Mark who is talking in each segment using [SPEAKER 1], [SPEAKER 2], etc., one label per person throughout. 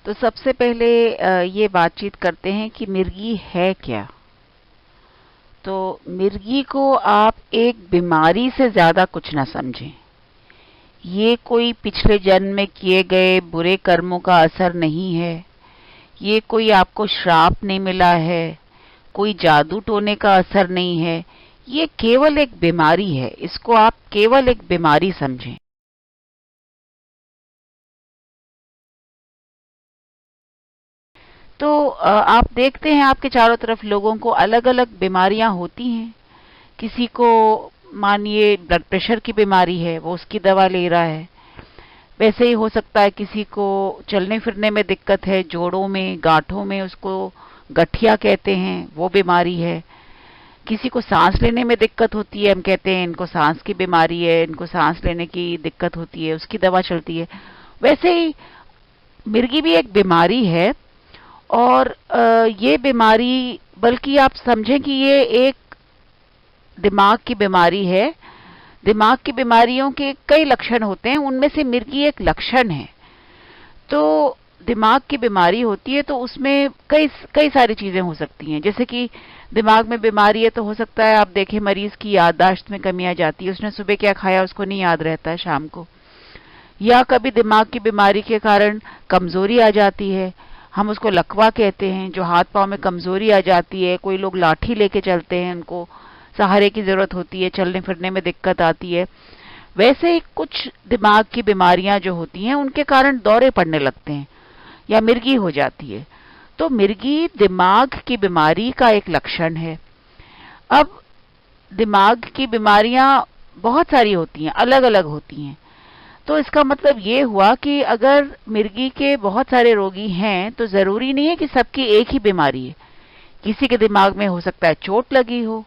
[SPEAKER 1] तो सबसे पहले ये बातचीत करते हैं कि मिर्गी है क्या। तो मिर्गी को आप एक बीमारी से ज्यादा कुछ ना समझें। ये कोई पिछले जन्म में किए गए बुरे कर्मों का असर नहीं है। ये कोई आपको श्राप नहीं मिला है, कोई जादू टोने का असर नहीं है। ये केवल एक बीमारी है, इसको आप केवल एक बीमारी समझें। तो आप देखते हैं आपके चारों तरफ लोगों को अलग अलग बीमारियां होती हैं। किसी को मानिए ब्लड प्रेशर की बीमारी है, वो उसकी दवा ले रहा है। वैसे ही हो सकता है किसी को चलने फिरने में दिक्कत है, जोड़ों में गांठों में, उसको गठिया कहते हैं, वो बीमारी है। किसी को सांस लेने में दिक्कत होती है, हम कहते हैं इनको सांस की बीमारी है, इनको सांस लेने की दिक्कत होती है, उसकी दवा चलती है। वैसे ही मिर्गी भी एक बीमारी है। और ये बीमारी, बल्कि आप समझें कि ये एक दिमाग की बीमारी है। दिमाग की बीमारियों के कई लक्षण होते हैं, उनमें से मिर्गी एक लक्षण है। तो दिमाग की बीमारी होती है तो उसमें कई कई सारी चीजें हो सकती हैं। जैसे कि दिमाग में बीमारी है तो हो सकता है आप देखें मरीज की याददाश्त में कमी आ जाती है, उसने सुबह क्या खाया उसको नहीं याद रहता है शाम को। या कभी दिमाग की बीमारी के कारण कमजोरी आ जाती है, हम उसको लकवा कहते हैं, जो हाथ पांव में कमजोरी आ जाती है। कोई लोग लाठी लेके चलते हैं, उनको सहारे की जरूरत होती है, चलने फिरने में दिक्कत आती है। वैसे ही कुछ दिमाग की बीमारियां जो होती हैं उनके कारण दौरे पड़ने लगते हैं या मिर्गी हो जाती है। तो मिर्गी दिमाग की बीमारी का एक लक्षण है। अब दिमाग की बीमारियां बहुत सारी होती हैं, अलग अलग होती हैं। तो इसका मतलब ये हुआ कि अगर मिर्गी के बहुत सारे रोगी हैं तो जरूरी नहीं है कि सबकी एक ही बीमारी है। किसी के दिमाग में हो सकता है चोट लगी हो,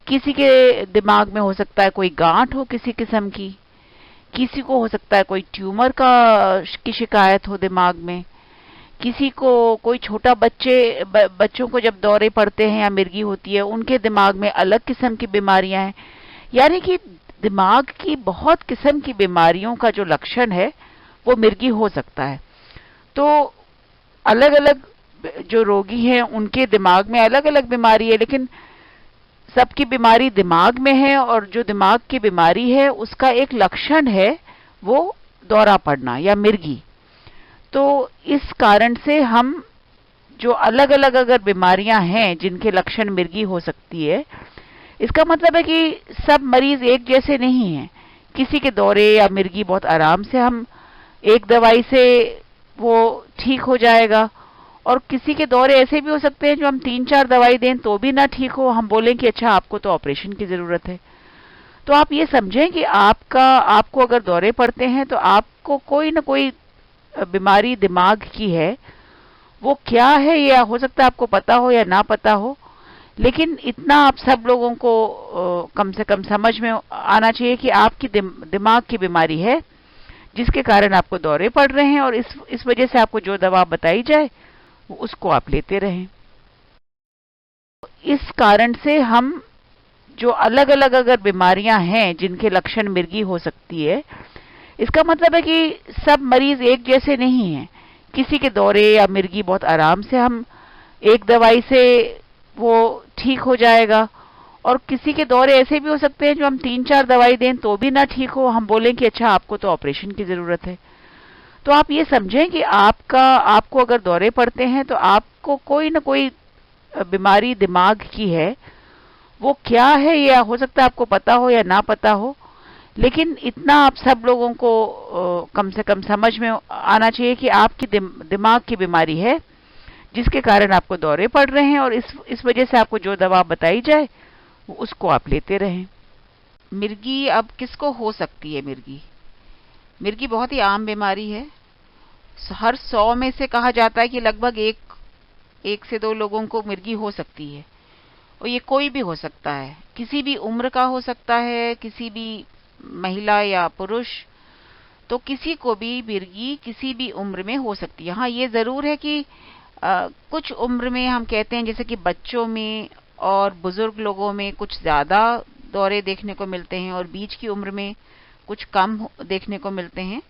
[SPEAKER 1] किसी के दिमाग में हो सकता है कोई गांठ हो किसी किस्म की, किसी को हो सकता है कोई ट्यूमर की शिकायत हो दिमाग में, किसी को कोई छोटा बच्चों को जब दौरे पड़ते हैं या मिर्गी होती है उनके दिमाग में अलग किस्म की बीमारियां हैं। यानी कि दिमाग की बहुत किस्म की बीमारियों का जो लक्षण है वो मिर्गी हो सकता है। तो अलग अलग जो रोगी हैं उनके दिमाग में अलग अलग बीमारी है, लेकिन सबकी बीमारी दिमाग में है और जो दिमाग की बीमारी है उसका एक लक्षण है वो दौरा पड़ना या मिर्गी। तो इस कारण से हम जो अलग अलग अगर बीमारियां हैं जिनके लक्षण मिर्गी हो सकती है, इसका मतलब है कि सब मरीज एक जैसे नहीं हैं। किसी के दौरे या मिर्गी बहुत आराम से हम एक दवाई से वो ठीक हो जाएगा, और किसी के दौरे ऐसे भी हो सकते हैं जो हम 3-4 दवाई दें तो भी ना ठीक हो, हम बोलें कि अच्छा आपको तो ऑपरेशन की जरूरत है। तो आप ये समझें कि आपको अगर दौरे पड़ते हैं तो आपको कोई ना कोई बीमारी दिमाग की है। वो क्या है या हो सकता है आपको पता हो या ना पता हो, लेकिन इतना आप सब लोगों को कम से कम समझ में आना चाहिए कि आपकी दिमाग की बीमारी है जिसके कारण आपको दौरे पड़ रहे हैं, और इस वजह से आपको जो दवा बताई जाए उसको आप लेते रहें। इस कारण से हम जो अलग अलग अगर बीमारियां हैं जिनके लक्षण मिर्गी हो सकती है, इसका मतलब है कि सब मरीज एक जैसे नहीं हैं। किसी के दौरे या मिर्गी बहुत आराम से हम एक दवाई से वो ठीक हो जाएगा, और किसी के दौरे ऐसे भी हो सकते हैं जो हम 3-4 दवाई दें तो भी ना ठीक हो, हम बोलें कि अच्छा आपको तो ऑपरेशन की जरूरत है। तो आप ये समझें कि आपको अगर दौरे पड़ते हैं तो आपको कोई ना कोई बीमारी दिमाग की है। वो क्या है या हो सकता है आपको पता हो या ना पता हो, लेकिन इतना आप सब लोगों को कम से कम समझ में आना चाहिए कि आपकी दिमाग की बीमारी है जिसके कारण आपको दौरे पड़ रहे हैं, और इस वजह से आपको जो दवा बताई जाए उसको आप लेते रहें। मिर्गी अब किसको हो सकती है? मिर्गी मिर्गी बहुत ही आम बीमारी है। हर 100 में से कहा जाता है कि लगभग एक से 2 लोगों को मिर्गी हो सकती है। और ये कोई भी हो सकता है, किसी भी उम्र का हो सकता है, किसी भी महिला या पुरुष। तो किसी को भी मिर्गी किसी भी उम्र में हो सकती है। हाँ, ये जरूर है कि कुछ उम्र में हम कहते हैं जैसे कि बच्चों में और बुजुर्ग लोगों में कुछ ज्यादा दौरे देखने को मिलते हैं, और बीच की उम्र में कुछ कम देखने को मिलते हैं।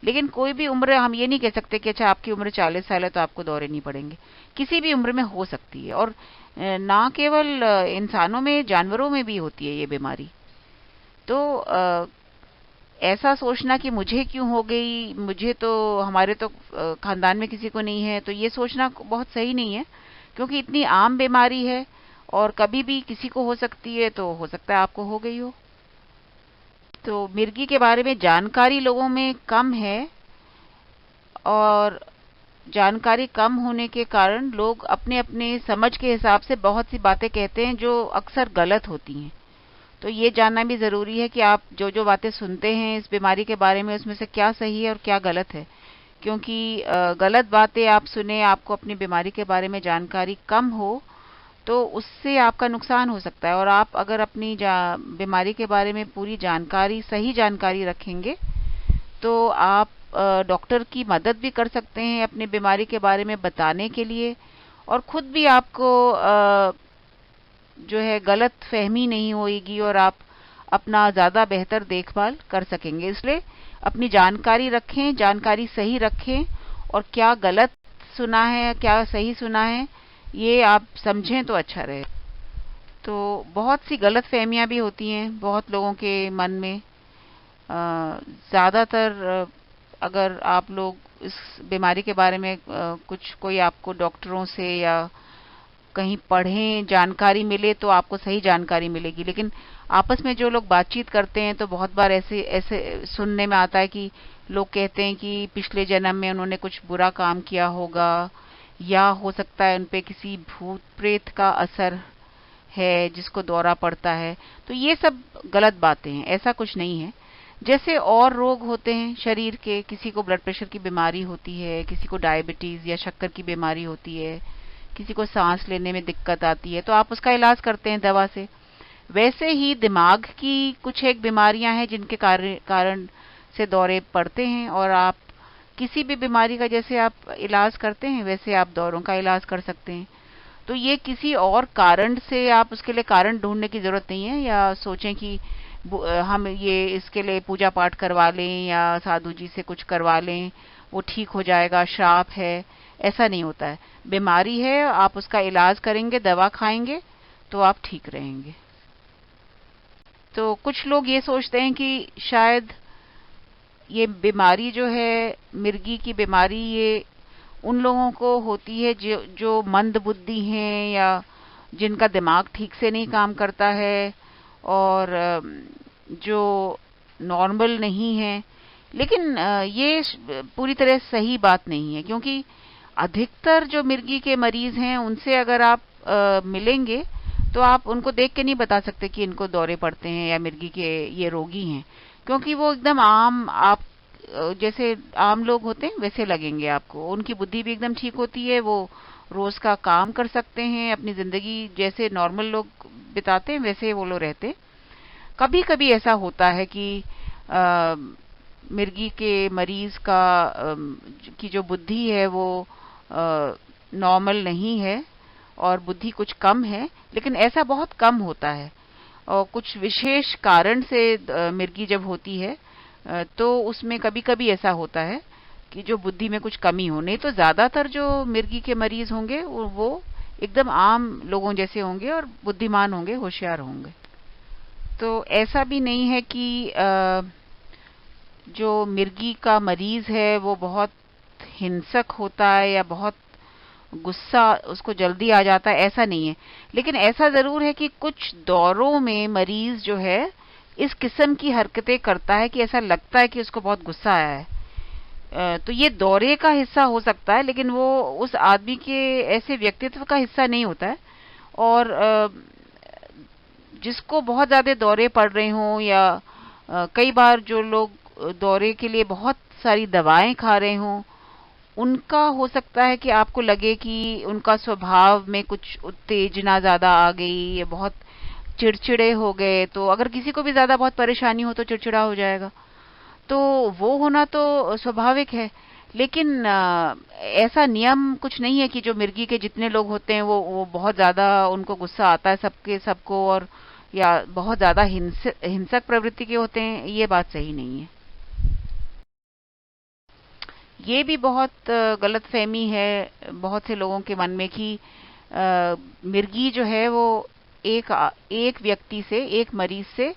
[SPEAKER 1] लेकिन कोई भी उम्र, हम ये नहीं कह सकते कि अच्छा आपकी उम्र 40 साल है तो आपको दौरे नहीं पड़ेंगे। किसी भी उम्र में हो सकती है, और ना केवल इंसानों में, जानवरों में भी होती है ये बीमारी। तो ऐसा सोचना कि मुझे क्यों हो गई, मुझे तो, हमारे तो खानदान में किसी को नहीं है, तो ये सोचना बहुत सही नहीं है, क्योंकि इतनी आम बीमारी है और कभी भी किसी को हो सकती है, तो हो सकता है आपको हो गई हो। तो मिर्गी के बारे में जानकारी लोगों में कम है, और जानकारी कम होने के कारण लोग अपने अपने समझ के हिसाब से बहुत सी बातें कहते हैं जो अक्सर गलत होती हैं। तो ये जानना भी ज़रूरी है कि आप जो जो बातें सुनते हैं इस बीमारी के बारे में, उसमें से क्या सही है और क्या गलत है। क्योंकि गलत बातें आप सुने, आपको अपनी बीमारी के बारे में जानकारी कम हो, तो उससे आपका नुकसान हो सकता है। और आप अगर अपनी बीमारी के बारे में पूरी जानकारी, सही जानकारी रखेंगे, तो आप डॉक्टर की मदद भी कर सकते हैं अपनी बीमारी के बारे में बताने के लिए, और खुद भी आपको जो है गलत फहमी नहीं होगी, और आप अपना ज़्यादा बेहतर देखभाल कर सकेंगे। इसलिए अपनी जानकारी रखें, जानकारी सही रखें, और क्या गलत सुना है, क्या सही सुना है, ये आप समझें तो अच्छा रहे। तो बहुत सी गलत फहमियाँ भी होती हैं बहुत लोगों के मन में। ज़्यादातर अगर आप लोग इस बीमारी के बारे में कुछ, कोई आपको डॉक्टरों से या कहीं पढ़ें, जानकारी मिले, तो आपको सही जानकारी मिलेगी। लेकिन आपस में जो लोग बातचीत करते हैं, तो बहुत बार ऐसे ऐसे सुनने में आता है कि लोग कहते हैं कि पिछले जन्म में उन्होंने कुछ बुरा काम किया होगा, या हो सकता है उन पे किसी भूत प्रेत का असर है जिसको दौरा पड़ता है। तो ये सब गलत बातें हैं, ऐसा कुछ नहीं है। जैसे और रोग होते हैं शरीर के, किसी को ब्लड प्रेशर की बीमारी होती है, किसी को डायबिटीज या शक्कर की बीमारी होती है, किसी को सांस लेने में दिक्कत आती है, तो आप उसका इलाज करते हैं दवा से। वैसे ही दिमाग की कुछ एक बीमारियां हैं जिनके कारण से दौरे पड़ते हैं, और आप किसी भी बीमारी का जैसे आप इलाज करते हैं, वैसे आप दौरों का इलाज कर सकते हैं। तो ये किसी और कारण से, आप उसके लिए कारण ढूंढने की जरूरत नहीं है, या सोचें कि हम ये इसके लिए पूजा पाठ करवा लें या साधु जी से कुछ करवा लें, वो ठीक हो जाएगा, श्राप है। ऐसा नहीं होता है। बीमारी है, आप उसका इलाज करेंगे, दवा खाएंगे, तो आप ठीक रहेंगे। तो कुछ लोग ये सोचते हैं कि शायद ये बीमारी जो है, मिर्गी की बीमारी, ये उन लोगों को होती है जो जो मंद बुद्धि हैं, या जिनका दिमाग ठीक से नहीं काम करता है, और जो नॉर्मल नहीं है। लेकिन ये पूरी तरह सही बात नहीं है, क्योंकि अधिकतर जो मिर्गी के मरीज हैं, उनसे अगर आप मिलेंगे, तो आप उनको देख के नहीं बता सकते कि इनको दौरे पड़ते हैं या मिर्गी के ये रोगी हैं, क्योंकि वो एकदम आम, आप जैसे आम लोग होते हैं वैसे लगेंगे आपको। उनकी बुद्धि भी एकदम ठीक होती है, वो रोज का काम कर सकते हैं, अपनी जिंदगी जैसे नॉर्मल लोग बिताते हैं वैसे वो लोग रहते। कभी कभी ऐसा होता है कि मिर्गी के मरीज का की जो बुद्धि है वो नॉर्मल नहीं है, और बुद्धि कुछ कम है, लेकिन ऐसा बहुत कम होता है। और कुछ विशेष कारण से मिर्गी जब होती है, तो उसमें कभी कभी ऐसा होता है कि जो बुद्धि में कुछ कमी हो। नहीं तो ज्यादातर जो मिर्गी के मरीज होंगे वो एकदम आम लोगों जैसे होंगे, और बुद्धिमान होंगे, होशियार होंगे। तो ऐसा भी नहीं है कि जो मिर्गी का मरीज है वो बहुत हिंसक होता है या बहुत गुस्सा उसको जल्दी आ जाता है, ऐसा नहीं है। लेकिन ऐसा जरूर है कि कुछ दौरों में मरीज जो है इस किस्म की हरकतें करता है कि ऐसा लगता है कि उसको बहुत गुस्सा आया है। तो ये दौरे का हिस्सा हो सकता है, लेकिन वो उस आदमी के ऐसे व्यक्तित्व का हिस्सा नहीं होता है। और जिसको बहुत ज्यादा दौरे पड़ रहे हों, या कई बार जो लोग दौरे के लिए बहुत सारी दवाएं खा रहे हों, उनका हो सकता है कि आपको लगे कि उनका स्वभाव में कुछ उत्तेजना ज्यादा आ गई, या बहुत चिड़चिड़े हो गए। तो अगर किसी को भी ज्यादा बहुत परेशानी हो तो चिड़चिड़ा हो जाएगा, तो वो होना तो स्वाभाविक है। लेकिन ऐसा नियम कुछ नहीं है कि जो मिर्गी के जितने लोग होते हैं वो बहुत ज्यादा उनको गुस्सा आता है सबके सबको, और या बहुत ज्यादा हिंसक प्रवृत्ति के होते हैं। ये बात सही नहीं है। ये भी बहुत गलतफहमी है बहुत से लोगों के मन में कि मिर्गी जो है वो एक व्यक्ति से, एक मरीज से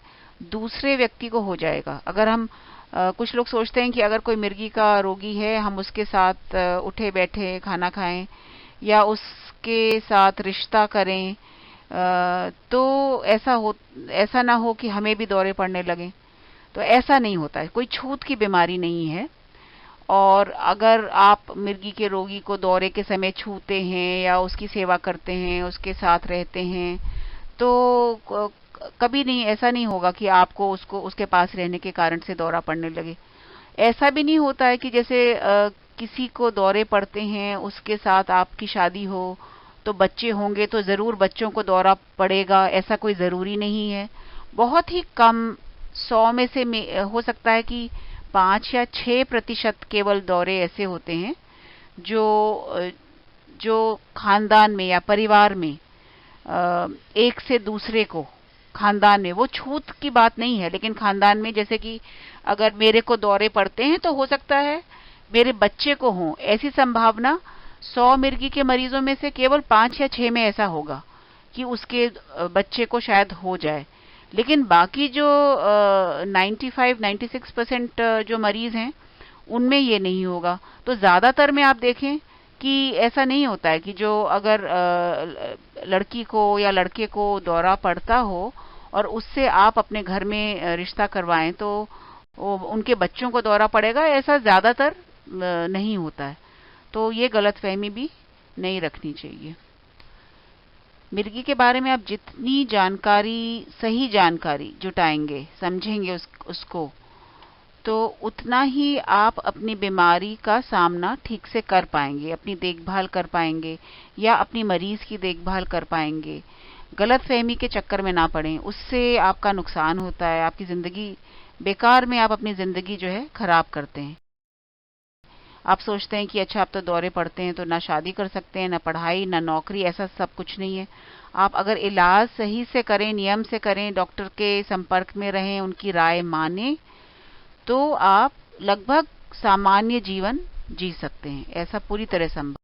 [SPEAKER 1] दूसरे व्यक्ति को हो जाएगा। अगर हम कुछ लोग सोचते हैं कि अगर कोई मिर्गी का रोगी है, हम उसके साथ उठे बैठे खाना खाएं या उसके साथ रिश्ता करें, तो ऐसा ना हो कि हमें भी दौरे पड़ने लगे। तो ऐसा नहीं होता है, कोई छूत की बीमारी नहीं है। और अगर आप मिर्गी के रोगी को दौरे के समय छूते हैं या उसकी सेवा करते हैं, उसके साथ रहते हैं, तो कभी नहीं, ऐसा नहीं होगा कि आपको उसके पास रहने के कारण से दौरा पड़ने लगे। ऐसा भी नहीं होता है कि जैसे किसी को दौरे पड़ते हैं, उसके साथ आपकी शादी हो तो बच्चे होंगे तो जरूर बच्चों को दौरा पड़ेगा, ऐसा कोई जरूरी नहीं है। बहुत ही कम, 100 में से हो सकता है कि 5 या 6% केवल दौरे ऐसे होते हैं जो खानदान में या परिवार में एक से दूसरे को, खानदान में, वो छूत की बात नहीं है, लेकिन खानदान में, जैसे कि अगर मेरे को दौरे पड़ते हैं तो हो सकता है मेरे बच्चे को हो, ऐसी संभावना 100 मिर्गी के मरीजों में से केवल 5 या 6 में ऐसा होगा कि उसके बच्चे को शायद हो जाए। लेकिन बाकी जो 95-96% जो मरीज हैं उनमें ये नहीं होगा। तो ज्यादातर में आप देखें कि ऐसा नहीं होता है कि जो अगर लड़की को या लड़के को दौरा पड़ता हो और उससे आप अपने घर में रिश्ता करवाएं तो उनके बच्चों को दौरा पड़ेगा, ऐसा ज्यादातर नहीं होता है। तो ये गलतफहमी भी नहीं रखनी चाहिए। मिर्गी के बारे में आप जितनी जानकारी, सही जानकारी जुटाएंगे, समझेंगे उसको, तो उतना ही आप अपनी बीमारी का सामना ठीक से कर पाएंगे, अपनी देखभाल कर पाएंगे या अपनी मरीज की देखभाल कर पाएंगे। गलतफहमी के चक्कर में ना पड़ें, उससे आपका नुकसान होता है, आपकी जिंदगी, बेकार में आप अपनी जिंदगी जो है खराब करते हैं। आप सोचते हैं कि अच्छा, आप तो दौरे पड़ते हैं तो ना शादी कर सकते हैं, ना पढ़ाई, ना नौकरी, ऐसा सब कुछ नहीं है। आप अगर इलाज सही से करें, नियम से करें, डॉक्टर के संपर्क में रहें, उनकी राय माने, तो आप लगभग सामान्य जीवन जी सकते हैं। ऐसा पूरी तरह संभव